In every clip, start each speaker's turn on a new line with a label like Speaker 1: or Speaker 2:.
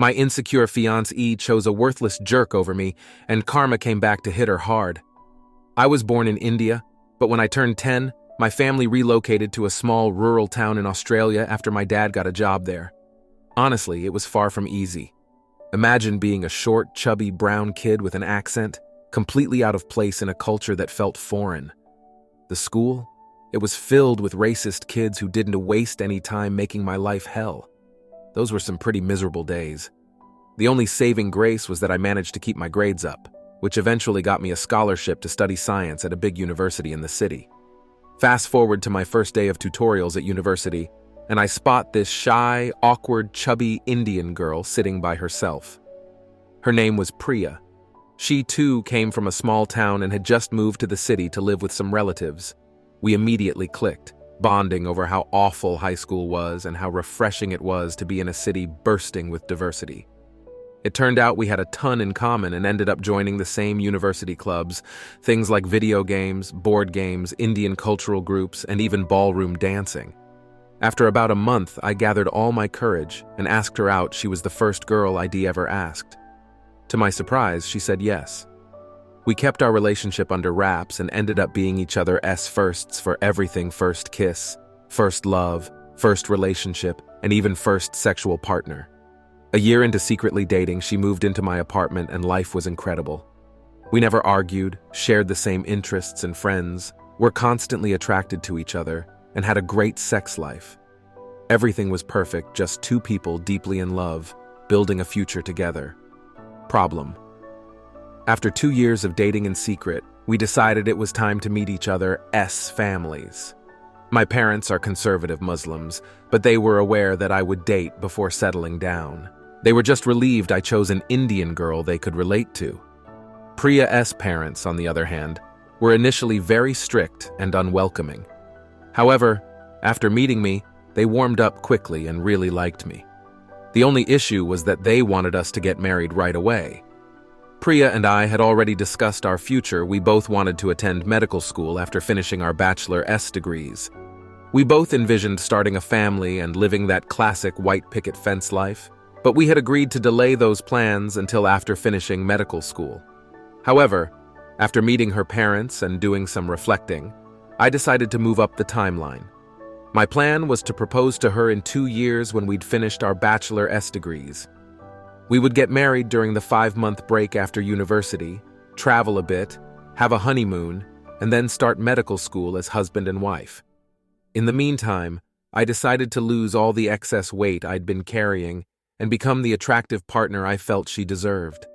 Speaker 1: My insecure fiancée chose a worthless jerk over me, and karma came back to hit her hard. I was born in India, but when I turned 10, my family relocated to a small rural town in Australia after my dad got a job there. Honestly, it was far from easy. Imagine being a short, chubby, brown kid with an accent, completely out of place in a culture that felt foreign. The school? It was filled with racist kids who didn't waste any time making my life hell. Those were some pretty miserable days. The only saving grace was that I managed to keep my grades up, which eventually got me a scholarship to study science at a big university in the city. Fast forward to my first day of tutorials at university, and I spot this shy, awkward, chubby Indian girl sitting by herself. Her name was Priya. She too came from a small town and had just moved to the city to live with some relatives. We immediately clicked, bonding over how awful high school was and how refreshing it was to be in a city bursting with diversity. It turned out we had a ton in common and ended up joining the same university clubs, things like video games, board games, Indian cultural groups, and even ballroom dancing. After about a month, I gathered all my courage and asked her out. She was the first girl I'd ever asked. To my surprise, she said yes. We kept our relationship under wraps and ended up being each other's firsts for everything: first kiss, first love, first relationship, and even first sexual partner. A year into secretly dating, she moved into my apartment and life was incredible. We never argued, shared the same interests and friends, were constantly attracted to each other, and had a great sex life. Everything was perfect, just two people deeply in love, building a future together. Problem. After 2 years of dating in secret, we decided it was time to meet each other's families. My parents are conservative Muslims, but they were aware that I would date before settling down. They were just relieved I chose an Indian girl they could relate to. Priya's parents, on the other hand, were initially very strict and unwelcoming. However, after meeting me, they warmed up quickly and really liked me. The only issue was that they wanted us to get married right away. Priya and I had already discussed our future. We both wanted to attend medical school after finishing our bachelor's degrees. We both envisioned starting a family and living that classic white picket fence life, but we had agreed to delay those plans until after finishing medical school. However, after meeting her parents and doing some reflecting, I decided to move up the timeline. My plan was to propose to her in 2 years when we'd finished our bachelor's degrees. We would get married during the 5-month break after university, travel a bit, have a honeymoon, and then start medical school as husband and wife. In the meantime, I decided to lose all the excess weight I'd been carrying and become the attractive partner I felt she deserved.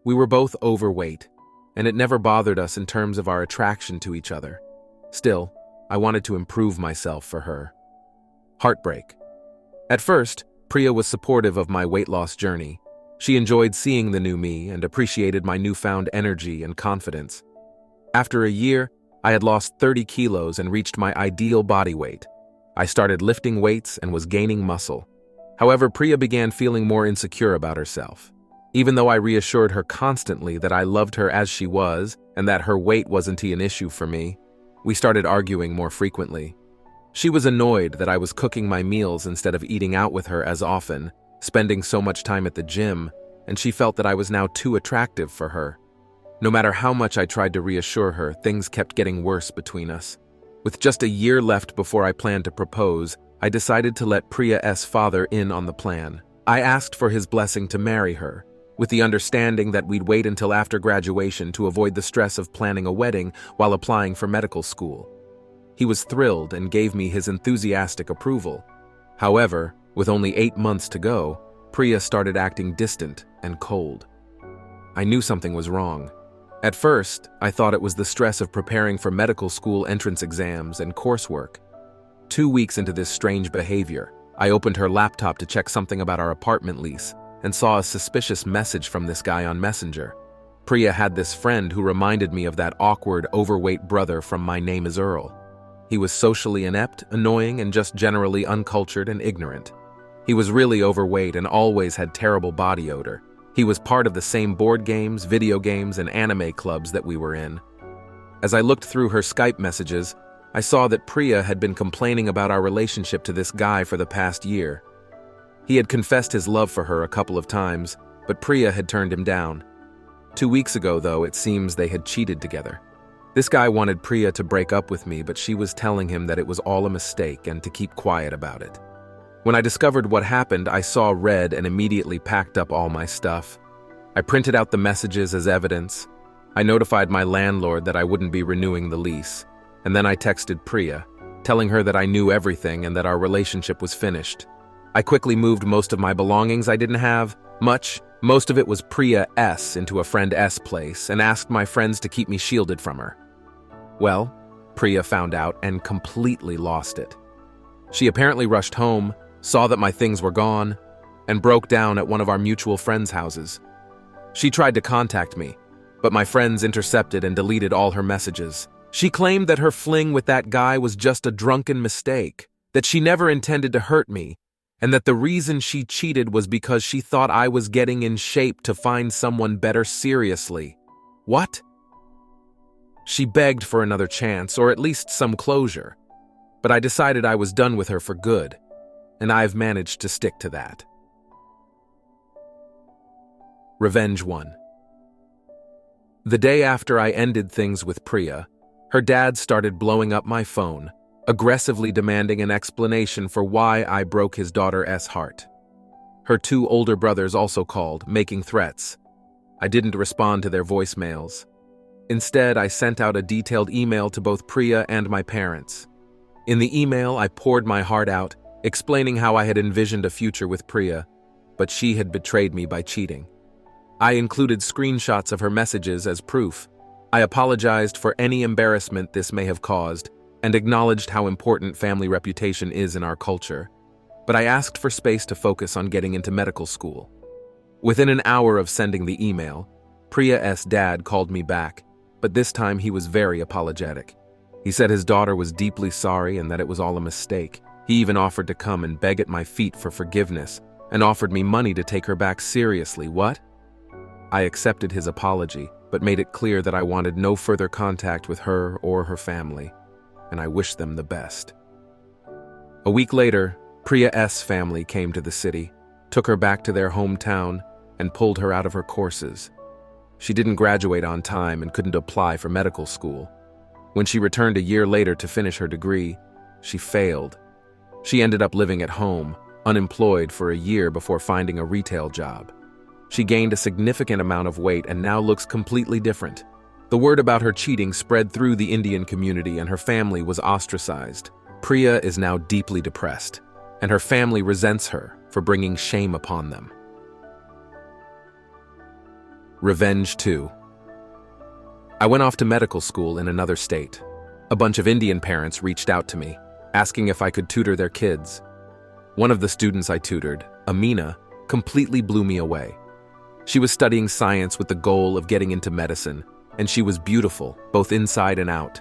Speaker 1: We were both overweight, and it never bothered us in terms of our attraction to each other. Still, I wanted to improve myself for her. Heartbreak. At first, Priya was supportive of my weight loss journey. She enjoyed seeing the new me and appreciated my newfound energy and confidence. After a year, I had lost 30 kilos and reached my ideal body weight. I started lifting weights and was gaining muscle. However, Priya began feeling more insecure about herself. Even though I reassured her constantly that I loved her as she was and that her weight wasn't an issue for me, we started arguing more frequently. She was annoyed that I was cooking my meals instead of eating out with her as often, spending so much time at the gym, and she felt that I was now too attractive for her. No matter how much I tried to reassure her, things kept getting worse between us. With just a year left before I planned to propose, I decided to let Priya's father in on the plan. I asked for his blessing to marry her, with the understanding that we'd wait until after graduation to avoid the stress of planning a wedding while applying for medical school. He was thrilled and gave me his enthusiastic approval. However, with only 8 months to go, Priya started acting distant and cold. I knew something was wrong. At first, I thought it was the stress of preparing for medical school entrance exams and coursework. 2 weeks into this strange behavior, I opened her laptop to check something about our apartment lease and saw a suspicious message from this guy on Messenger. Priya had this friend who reminded me of that awkward, overweight brother from My Name is Earl. He was socially inept, annoying, and just generally uncultured and ignorant. He was really overweight and always had terrible body odor. He was part of the same board games, video games, and anime clubs that we were in. As I looked through her Skype messages, I saw that Priya had been complaining about our relationship to this guy for the past year. He had confessed his love for her a couple of times, but Priya had turned him down. 2 weeks ago, though, it seems they had cheated together. This guy wanted Priya to break up with me, but she was telling him that it was all a mistake and to keep quiet about it. When I discovered what happened, I saw red and immediately packed up all my stuff. I printed out the messages as evidence. I notified my landlord that I wouldn't be renewing the lease, and then I texted Priya, telling her that I knew everything and that our relationship was finished. I quickly moved most of my belongings I didn't have much. Most of it was Priya S. into a friend S. place and asked my friends to keep me shielded from her. Well, Priya found out and completely lost it. She apparently rushed home, saw that my things were gone, and broke down at one of our mutual friends' houses. She tried to contact me, but my friends intercepted and deleted all her messages. She claimed that her fling with that guy was just a drunken mistake, that she never intended to hurt me, and that the reason she cheated was because she thought I was getting in shape to find someone better seriously. What? She begged for another chance, or at least some closure, but I decided I was done with her for good, and I've managed to stick to that. Revenge 1. The day after I ended things with Priya, her dad started blowing up my phone, aggressively demanding an explanation for why I broke his daughter's heart. Her 2 older brothers also called, making threats. I didn't respond to their voicemails. Instead, I sent out a detailed email to both Priya and my parents. In the email, I poured my heart out, explaining how I had envisioned a future with Priya, but she had betrayed me by cheating. I included screenshots of her messages as proof. I apologized for any embarrassment this may have caused and acknowledged how important family reputation is in our culture, but I asked for space to focus on getting into medical school. Within an hour of sending the email, Priya's dad called me back, but this time he was very apologetic. He said his daughter was deeply sorry and that it was all a mistake. He even offered to come and beg at my feet for forgiveness and offered me money to take her back seriously. What? I accepted his apology, but made it clear that I wanted no further contact with her or her family, and I wished them the best. A week later, Priya's family came to the city, took her back to their hometown, and pulled her out of her courses. She didn't graduate on time and couldn't apply for medical school. When she returned a year later to finish her degree, she failed. She ended up living at home, unemployed for a year before finding a retail job. She gained a significant amount of weight and now looks completely different. The word about her cheating spread through the Indian community and her family was ostracized. Priya is now deeply depressed, and her family resents her for bringing shame upon them. Revenge 2. I went off to medical school in another state. A bunch of Indian parents reached out to me, asking if I could tutor their kids. One of the students I tutored, Amina, completely blew me away. She was studying science with the goal of getting into medicine, and she was beautiful, both inside and out.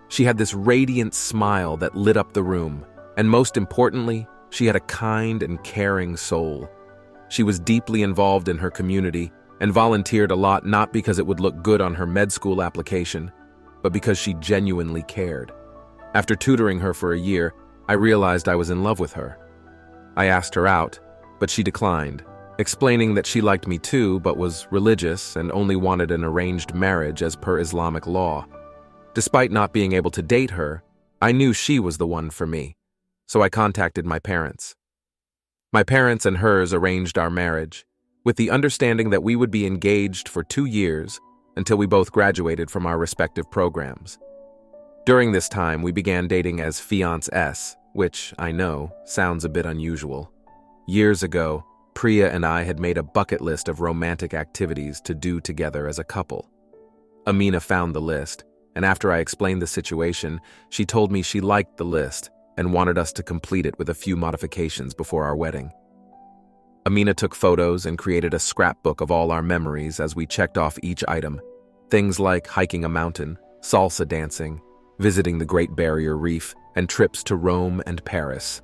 Speaker 1: She had this radiant smile that lit up the room, and most importantly, she had a kind and caring soul. She was deeply involved in her community and volunteered a lot not because it would look good on her med school application, but because she genuinely cared. After tutoring her for a year, I realized I was in love with her. I asked her out, but she declined, explaining that she liked me too but was religious and only wanted an arranged marriage as per Islamic law. Despite not being able to date her, I knew she was the one for me, so I contacted my parents. My parents and hers arranged our marriage, with the understanding that we would be engaged for 2 years until we both graduated from our respective programs. During this time, we began dating as fiancés, which, I know, sounds a bit unusual. Years ago, Priya and I had made a bucket list of romantic activities to do together as a couple. Amina found the list, and after I explained the situation, she told me she liked the list and wanted us to complete it with a few modifications before our wedding. Amina took photos and created a scrapbook of all our memories as we checked off each item. Things like hiking a mountain, salsa dancing, visiting the Great Barrier Reef, and trips to Rome and Paris.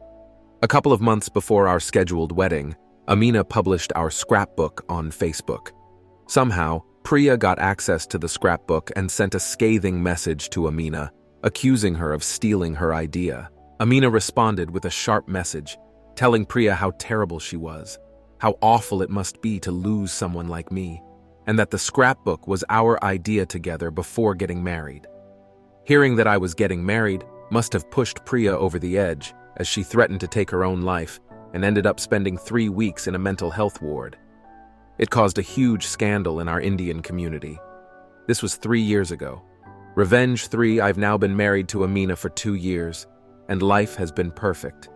Speaker 1: A couple of months before our scheduled wedding, Amina published our scrapbook on Facebook. Somehow, Priya got access to the scrapbook and sent a scathing message to Amina, accusing her of stealing her idea. Amina responded with a sharp message, telling Priya how terrible she was, how awful it must be to lose someone like me, and that the scrapbook was our idea together before getting married. Hearing that I was getting married must have pushed Priya over the edge, as she threatened to take her own life and ended up spending 3 weeks in a mental health ward. It caused a huge scandal in our Indian community. This was 3 years ago. Revenge 3, I've now been married to Amina for 2 years, and life has been perfect.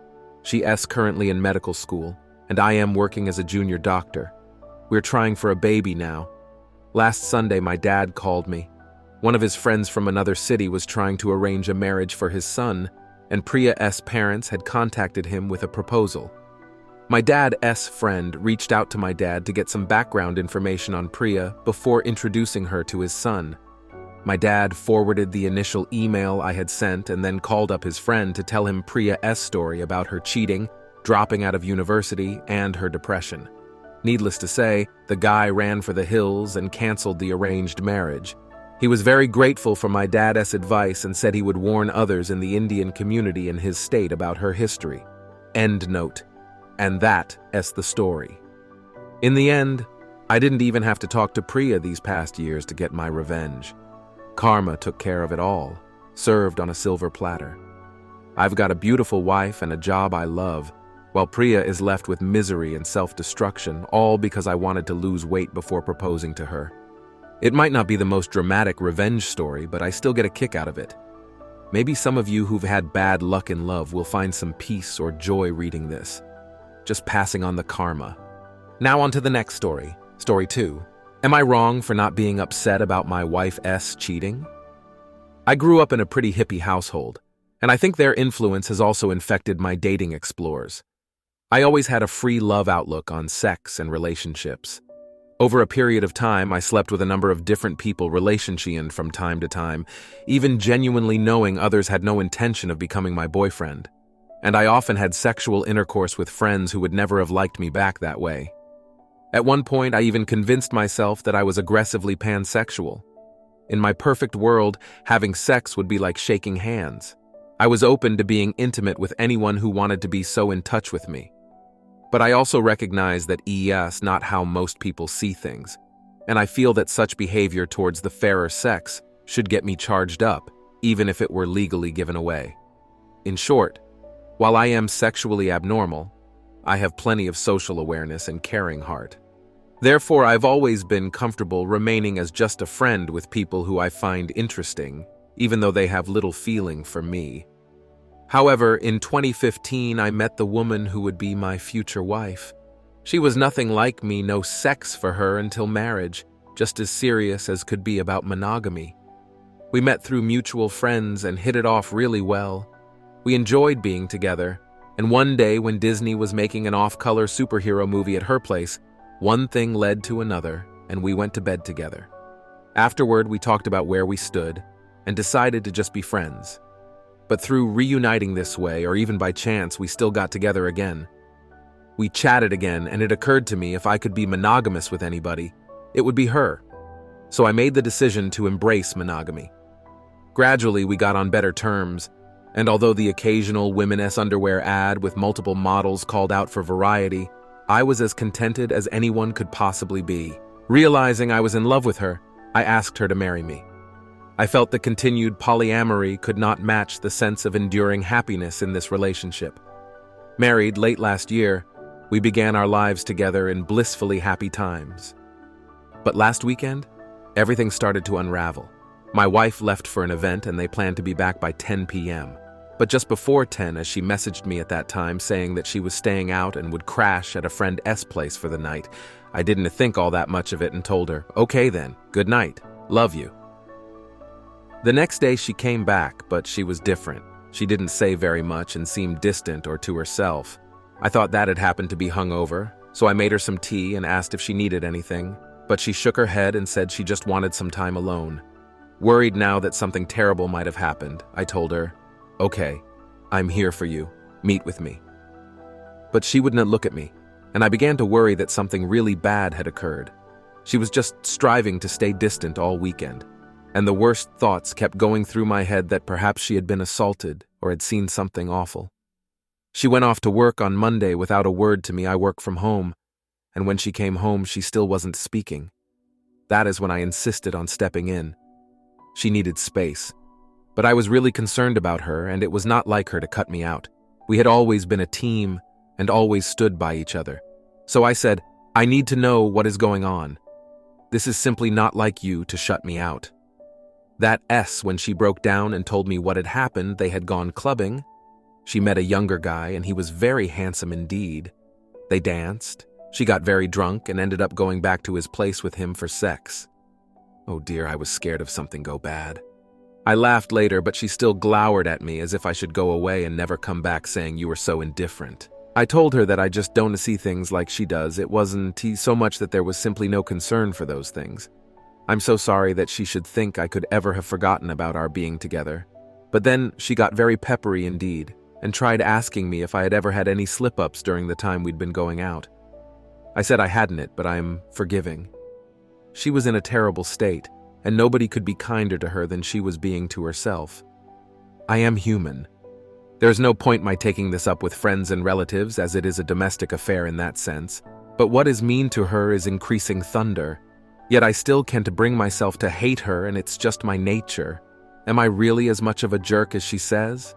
Speaker 1: She's currently in medical school, and I am working as a junior doctor. We're trying for a baby now. Last Sunday, my dad called me. One of his friends from another city was trying to arrange a marriage for his son, and Priya's parents had contacted him with a proposal. My dad's friend reached out to my dad to get some background information on Priya before introducing her to his son. My dad forwarded the initial email I had sent and then called up his friend to tell him Priya's story about her cheating, dropping out of university, and her depression. Needless to say, the guy ran for the hills and canceled the arranged marriage. He was very grateful for my dad's advice and said he would warn others in the Indian community in his state about her history. End note. And that's the story. In the end, I didn't even have to talk to Priya these past years to get my revenge. Karma took care of it all, served on a silver platter. I've got a beautiful wife and a job I love, while Priya is left with misery and self-destruction, all because I wanted to lose weight before proposing to her. It might not be the most dramatic revenge story, but I still get a kick out of it. Maybe some of you who've had bad luck in love will find some peace or joy reading this. Just passing on the karma. Now on to the next story. Story 2. Am I wrong for not being upset about my wife's cheating? I grew up in a pretty hippie household, and I think their influence has also infected my dating explores. I always had a free love outlook on sex and relationships. Over a period of time, I slept with a number of different people relationship from time to time, even genuinely knowing others had no intention of becoming my boyfriend. And I often had sexual intercourse with friends who would never have liked me back that way. At one point, I even convinced myself that I was aggressively pansexual. In my perfect world, having sex would be like shaking hands. I was open to being intimate with anyone who wanted to be so in touch with me. But I also recognize that it's not how most people see things, and I feel that such behavior towards the fairer sex should get me charged up, even if it were legally given away. In short, while I am sexually abnormal, I have plenty of social awareness and caring heart. Therefore, I've always been comfortable remaining as just a friend with people who I find interesting, even though they have little feeling for me. However, in 2015, I met the woman who would be my future wife. She was nothing like me, no sex for her until marriage, just as serious as could be about monogamy. We met through mutual friends and hit it off really well. We enjoyed being together, and one day when Disney was making an off-color superhero movie at her place, one thing led to another, and we went to bed together. Afterward, we talked about where we stood and decided to just be friends. But through reuniting this way, or even by chance, we still got together again. We chatted again, and it occurred to me if I could be monogamous with anybody, it would be her. So I made the decision to embrace monogamy. Gradually, we got on better terms, and although the occasional women's underwear ad with multiple models called out for variety, I was as contented as anyone could possibly be. Realizing I was in love with her, I asked her to marry me. I felt the continued polyamory could not match the sense of enduring happiness in this relationship. Married late last year, we began our lives together in blissfully happy times. But last weekend, everything started to unravel. My wife left for an event and they planned to be back by 10 p.m. But just before 10, as she messaged me at that time saying that she was staying out and would crash at a friend's place for the night, I didn't think all that much of it and told her, "Okay then, good night, love you." The next day she came back, but she was different. She didn't say very much and seemed distant or to herself. I thought that had happened to be hungover, so I made her some tea and asked if she needed anything, but she shook her head and said she just wanted some time alone. Worried now that something terrible might have happened, I told her, "Okay, I'm here for you. Meet with me." But she wouldn't look at me, and I began to worry that something really bad had occurred. She was just striving to stay distant all weekend, and the worst thoughts kept going through my head that perhaps she had been assaulted or had seen something awful. She went off to work on Monday without a word to me. I work from home, and when she came home, she still wasn't speaking. That is when I insisted on stepping in. She needed space, but I was really concerned about her, and it was not like her to cut me out. We had always been a team and always stood by each other. So I said, I need to know what is going on. This is simply not like you to shut me out. That when she broke down and told me what had happened, they had gone clubbing. She met a younger guy, and he was very handsome indeed. They danced. She got very drunk and ended up going back to his place with him for sex. Oh dear, I was scared of something go bad. I laughed later, but she still glowered at me as if I should go away and never come back, saying you were so indifferent. I told her that I just don't see things like she does. It wasn't so much that there was simply no concern for those things. I'm so sorry that she should think I could ever have forgotten about our being together. But then she got very peppery indeed, and tried asking me if I had ever had any slip-ups during the time we'd been going out. I said I hadn't it, but I'm forgiving. She was in a terrible state, and nobody could be kinder to her than she was being to herself. I am human. There's no point my taking this up with friends and relatives, as it is a domestic affair in that sense, but what is mean to her is increasing thunder. Yet I still can't bring myself to hate her, and it's just my nature. Am I really as much of a jerk as she says?